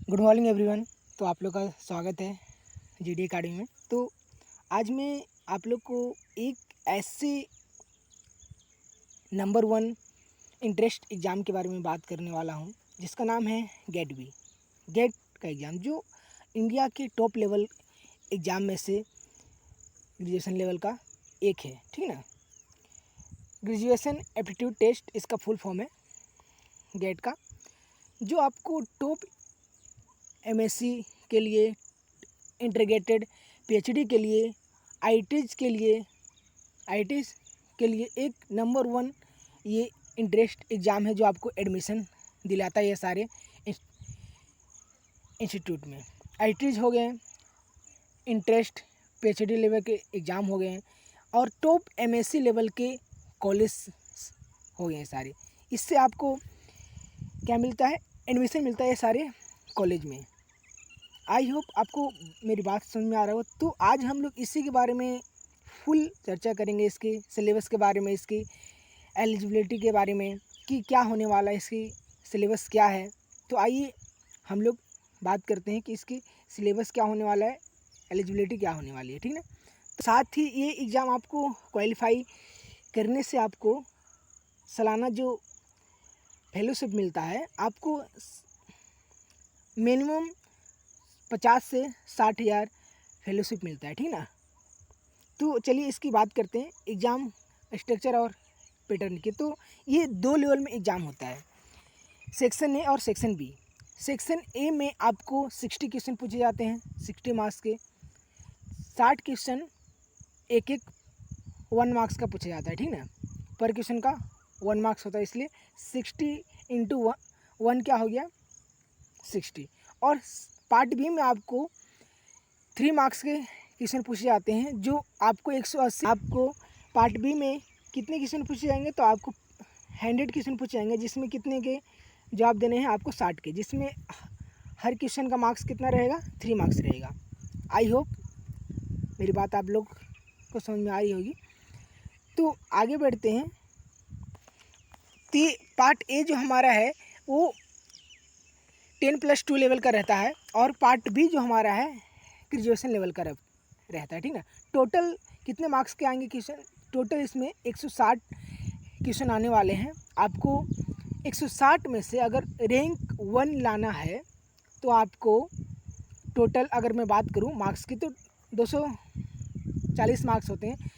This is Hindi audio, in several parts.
Good morning everyone. तो आप लोग का स्वागत है जीडी अकेडमी में। तो आज मैं आप लोग को एक ऐसे नंबर 1 इंटरेस्ट एग्ज़ाम के बारे में बात करने वाला हूं जिसका नाम है गेट का एग्ज़ाम, जो इंडिया के टॉप लेवल एग्ज़ाम में से ग्रेजुएशन लेवल का एक है, ठीक ना। ग्रेजुएशन एप्टीट्यूड टेस्ट इसका फुल फॉर्म है गेट का, जो आपको टॉप एमएससी के लिए, इंटीग्रेटेड पीएचडी के लिए, आईटीज के लिए एक नंबर 1 ये इंटरेस्ट एग्ज़ाम है जो आपको एडमिशन दिलाता है ये सारे इंस्टीट्यूट में। आईटीज हो गए, इंटरेस्ट पीएचडी लेवल के एग्ज़ाम हो गए और टॉप एमएससी लेवल के कॉलेज हो गए सारे। इससे आपको क्या मिलता है? एडमिशन मिलता है ये सारे कॉलेज में। आई होप आपको मेरी बात समझ में आ रहा हो। तो आज हम लोग इसी के बारे में फुल चर्चा करेंगे, इसके सिलेबस के बारे में, इसकी एलिजिबिलिटी के बारे में कि क्या होने वाला है, इसकी सिलेबस क्या है। तो आइए हम लोग बात करते हैं कि इसकी सिलेबस क्या होने वाला है, एलिजिबिलिटी क्या होने वाली है, ठीक ना। तो साथ ही ये एग्ज़ाम आपको क्वालिफाई करने से आपको सालाना जो फेलोशिप मिलता है, आपको मिनिमम 50 से 60 हज़ार फेलोशिप मिलता है, ठीक ना। तो चलिए इसकी बात करते हैं एग्ज़ाम स्ट्रक्चर और पैटर्न की। तो ये 2 लेवल में एग्ज़ाम होता है, सेक्शन ए और सेक्शन बी। सेक्शन ए में आपको 60 क्वेश्चन पूछे जाते हैं, 60 मार्क्स के। 60 क्वेश्चन एक 1 मार्क्स का पूछा जाता है, ठीक ना। पर क्वेश्चन का 1 मार्क्स होता है, इसलिए 60 इंटू 1 क्या हो गया 60। और पार्ट बी में आपको 3 मार्क्स के क्वेश्चन पूछे जाते हैं, जो आपको 180। आपको पार्ट बी में कितने क्वेश्चन पूछे जाएंगे? तो आपको 100 क्वेश्चन पूछे जाएंगे, जिसमें कितने के जवाब देने हैं? आपको 60 के, जिसमें हर क्वेश्चन का मार्क्स कितना रहेगा? 3 मार्क्स रहेगा। आई होप मेरी बात आप लोग को समझ में आ रही होगी। तो आगे बढ़ते हैं। तो पार्ट ए जो हमारा है वो 10+2 लेवल का रहता है, और पार्ट बी जो हमारा है ग्रेजुएशन लेवल का रहता है, ठीक ना। टोटल कितने मार्क्स के आएंगे क्वेश्चन? टोटल इसमें 160 क्वेश्चन आने वाले हैं। आपको 160 में से अगर रैंक 1 लाना है तो आपको टोटल, अगर मैं बात करूं मार्क्स की, तो 240 मार्क्स होते हैं।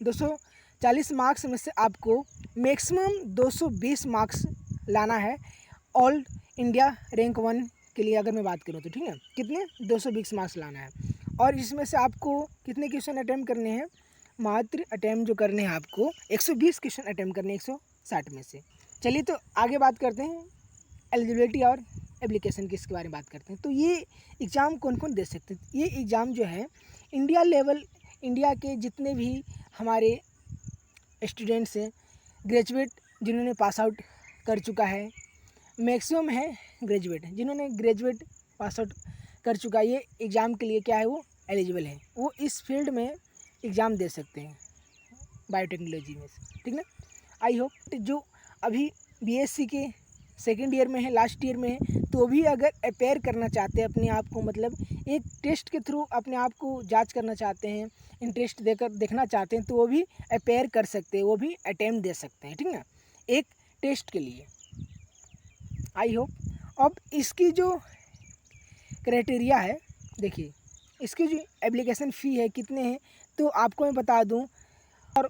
240 मार्क्स में से आपको मैक्सिमम 220 मार्क्स लाना है ऑल इंडिया रैंक 1 के लिए, अगर मैं बात करूँ तो, ठीक है। कितने? 220 मार्क्स लाना है। और इसमें से आपको कितने क्वेश्चन अटैम्प्ट करने हैं? मात्र अटैम्प्ट जो करने हैं आपको 120 क्वेश्चन अटैम्प्ट करने हैं 160 में से। चलिए तो आगे बात करते हैं एलिजिबिलिटी और एप्लीकेशन की, इसके बारे में बात करते हैं। तो ये एग्ज़ाम कौन कौन दे सकते हैं? ये एग्ज़ाम जो है इंडिया के जितने भी हमारे स्टूडेंट्स हैं, ग्रेजुएट जिन्होंने पास आउट कर चुका है, मैक्सिमम है ग्रेजुएट, जिन्होंने ग्रेजुएट पास आउट कर चुका है, ये एग्ज़ाम के लिए क्या है, वो एलिजिबल है, वो इस फील्ड में एग्ज़ाम दे सकते हैं बायोटेक्नोलॉजी में से, ठीक ना। आई होप जो अभी बीएससी के सेकेंड ईयर में है, लास्ट ईयर में है, तो भी अगर अपेयर करना चाहते हैं अपने आप को, मतलब एक टेस्ट के थ्रू अपने आप को जांच करना चाहते हैं, इंटरेस्ट देकर देखना चाहते हैं, तो वो भी अपेयर कर सकते हैं, वो भी अटैम्प्ट दे सकते हैं, ठीक ना, एक टेस्ट के लिए। I hope. अब इसकी जो क्राइटेरिया है, देखिए इसकी जो एप्लीकेशन फ़ी है कितने हैं, तो आपको मैं बता दूं। और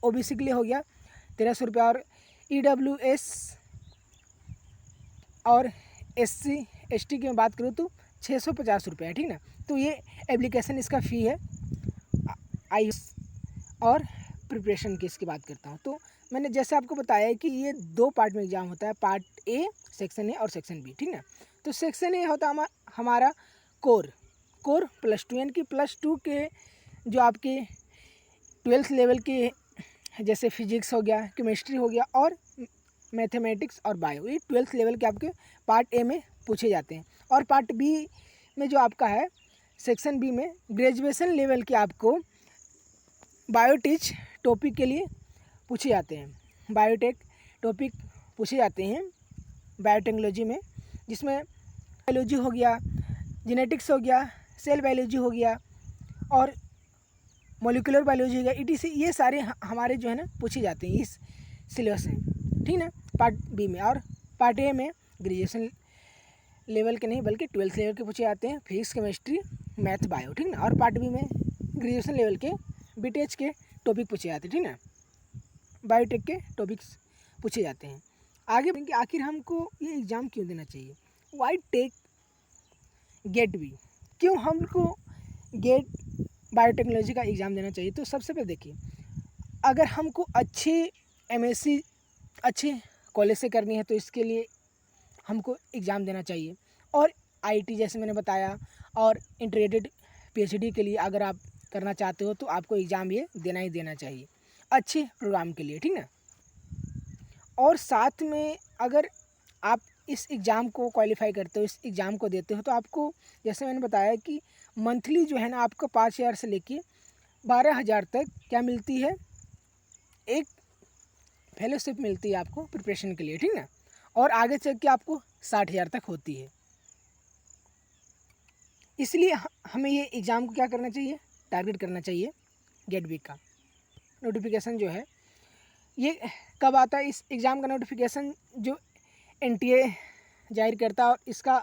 ओबीसी के लिए हो गया 1300 रुपये, और ईडब्ल्यूएस और एससी एसटी की मैं बात करूँ तो 650 रुपये है, ठीक ना। तो ये एप्लीकेशन इसका फ़ी है। आई और प्रिपरेशन की इसकी बात करता हूँ। तो मैंने जैसे आपको बताया है कि ये 2 पार्ट में एग्ज़ाम होता है, पार्ट ए सेक्शन ए और सेक्शन बी, ठीक ना। तो सेक्शन ए होता है हमारा कोर +2, यानी कि +2 के जो आपके 12th लेवल के, जैसे फिजिक्स हो गया, केमिस्ट्री हो गया और मैथमेटिक्स और बायो, ये 12th लेवल के आपके पार्ट ए में पूछे जाते हैं। और पार्ट बी में जो आपका है सेक्शन बी में ग्रेजुएशन लेवल के आपको बायोटेक टॉपिक के लिए पूछे जाते हैं, बायोटेक टॉपिक पूछे जाते हैं बायोटेक्नोलॉजी में, जिसमें बायोलॉजी हो गया, जेनेटिक्स हो गया, सेल बायोलॉजी हो गया और मोलिकुलर बायोलॉजी हो गया, ETC, ये सारे हमारे जो है ना पूछे जाते हैं इस सिलेबस में, ठीक ना, पार्ट बी में। और पार्ट ए में ग्रेजुएशन लेवल के नहीं बल्कि 12th लेवल के पूछे जाते हैं, फिजिक्स, केमिस्ट्री, मैथ, बायो, ठीक ना। और पार्ट बी में ग्रेजुएशन लेवल के BTech के टॉपिक पूछे जाते हैं, ठीक ना, बायोटेक के टॉपिक्स पूछे जाते हैं। आगे कि आखिर हमको ये एग्ज़ाम क्यों देना चाहिए, वाई टेक गेट बी, क्यों हमको गेट बायोटेक्नोलॉजी का एग्ज़ाम देना चाहिए। तो सबसे पहले देखिए, अगर हमको अच्छे MSc अच्छे कॉलेज से करनी है तो इसके लिए हमको एग्ज़ाम देना चाहिए। और IIT जैसे मैंने बताया, और इंटीग्रेटेड PhD के लिए अगर आप करना चाहते हो तो आपको एग्ज़ाम ये देना ही देना चाहिए अच्छे प्रोग्राम के लिए, ठीक ना। और साथ में अगर आप इस एग्ज़ाम को क्वालिफाई करते हो, इस एग्ज़ाम को देते हो, तो आपको जैसे मैंने बताया कि मंथली जो है ना आपको 5,000 से लेके 12,000 तक क्या मिलती है, एक फेलोशिप मिलती है आपको प्रिपरेशन के लिए, ठीक ना। और आगे चल के आपको 60,000 तक होती है। इसलिए हमें ये एग्ज़ाम को क्या करना चाहिए, टारगेट करना चाहिए। गेट बी का नोटिफिकेशन जो है ये कब आता है, इस एग्ज़ाम का नोटिफिकेशन जो NTA जाहिर करता है, और इसका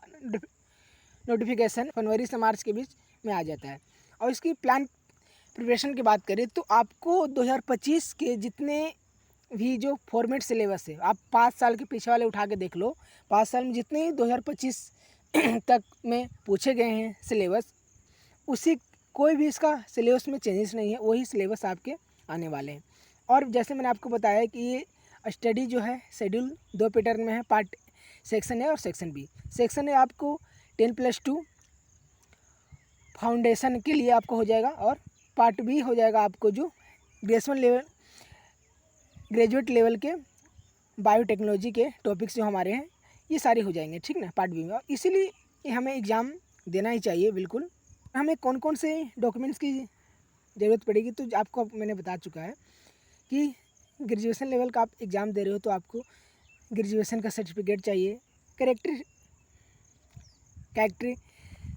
नोटिफिकेशन फरवरी से मार्च के बीच में आ जाता है। और इसकी प्लान प्रिपरेशन की बात करें तो आपको 2025 के जितने भी जो फॉर्मेट सिलेबस है, आप 5 साल के पीछे वाले उठा के देख लो, 5 साल में जितने 2025 तक में पूछे गए हैं सिलेबस, उसी कोई भी इसका सिलेबस में चेंजेस नहीं है, वही सिलेबस आपके आने वाले हैं। और जैसे मैंने आपको बताया कि ये स्टडी जो है शेड्यूल 2 पैटर्न में है, पार्ट सेक्शन ए और सेक्शन बी। सेक्शन ए आपको 10+2 फाउंडेशन के लिए आपको हो जाएगा, और पार्ट बी हो जाएगा आपको जो ग्रेजुएट लेवल के बायोटेक्नोलॉजी के टॉपिक्स जो हमारे हैं ये सारे हो जाएंगे, ठीक ना, पार्ट बी में। और इसीलिए हमें एग्ज़ाम देना ही चाहिए बिल्कुल। हमें कौन कौन से डॉक्यूमेंट्स की ज़रूरत पड़ेगी तो आपको मैंने बता चुका है कि ग्रेजुएशन लेवल का आप एग्ज़ाम दे रहे हो तो आपको ग्रेजुएशन का सर्टिफिकेट चाहिए, कैरेक्टर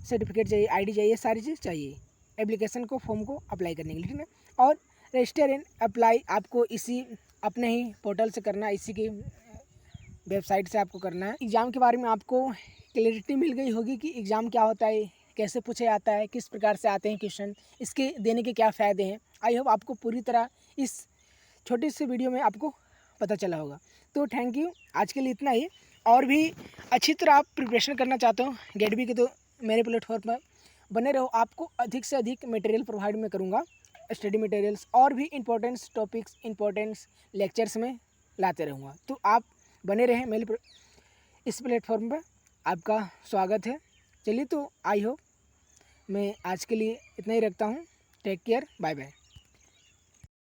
सर्टिफिकेट चाहिए, ID चाहिए, सारी चीज़ चाहिए एप्लीकेशन को, फॉर्म को अप्लाई करने के लिए, ठीक है। और रजिस्टर एंड अप्लाई आपको इसी अपने ही पोर्टल से करना है, इसी की वेबसाइट से आपको करना है। एग्ज़ाम के बारे में आपको क्लैरिटी मिल गई होगी कि एग्ज़ाम क्या होता है, कैसे पूछा जाता है, किस प्रकार से आते हैं क्वेश्चन, इसके देने के क्या फ़ायदे हैं। आई होप आपको पूरी तरह इस छोटी सी वीडियो में आपको पता चला होगा। तो थैंक यू, आज के लिए इतना ही। और भी अच्छी तरह आप प्रिपरेशन करना चाहते हो गेट बी के तो मेरे प्लेटफॉर्म पर बने रहो, आपको अधिक से अधिक मटेरियल प्रोवाइड मैं करूँगा, स्टडी मटेरियल्स और भी इंपॉर्टेंट्स टॉपिक्स, इंपॉर्टेंट्स लेक्चर्स में लाते रहूँगा। तो आप बने रहें मेरे इस प्लेटफॉर्म पर, आपका स्वागत है। चलिए, तो आई होप मैं आज के लिए इतना ही रखता हूँ। Take care, bye bye.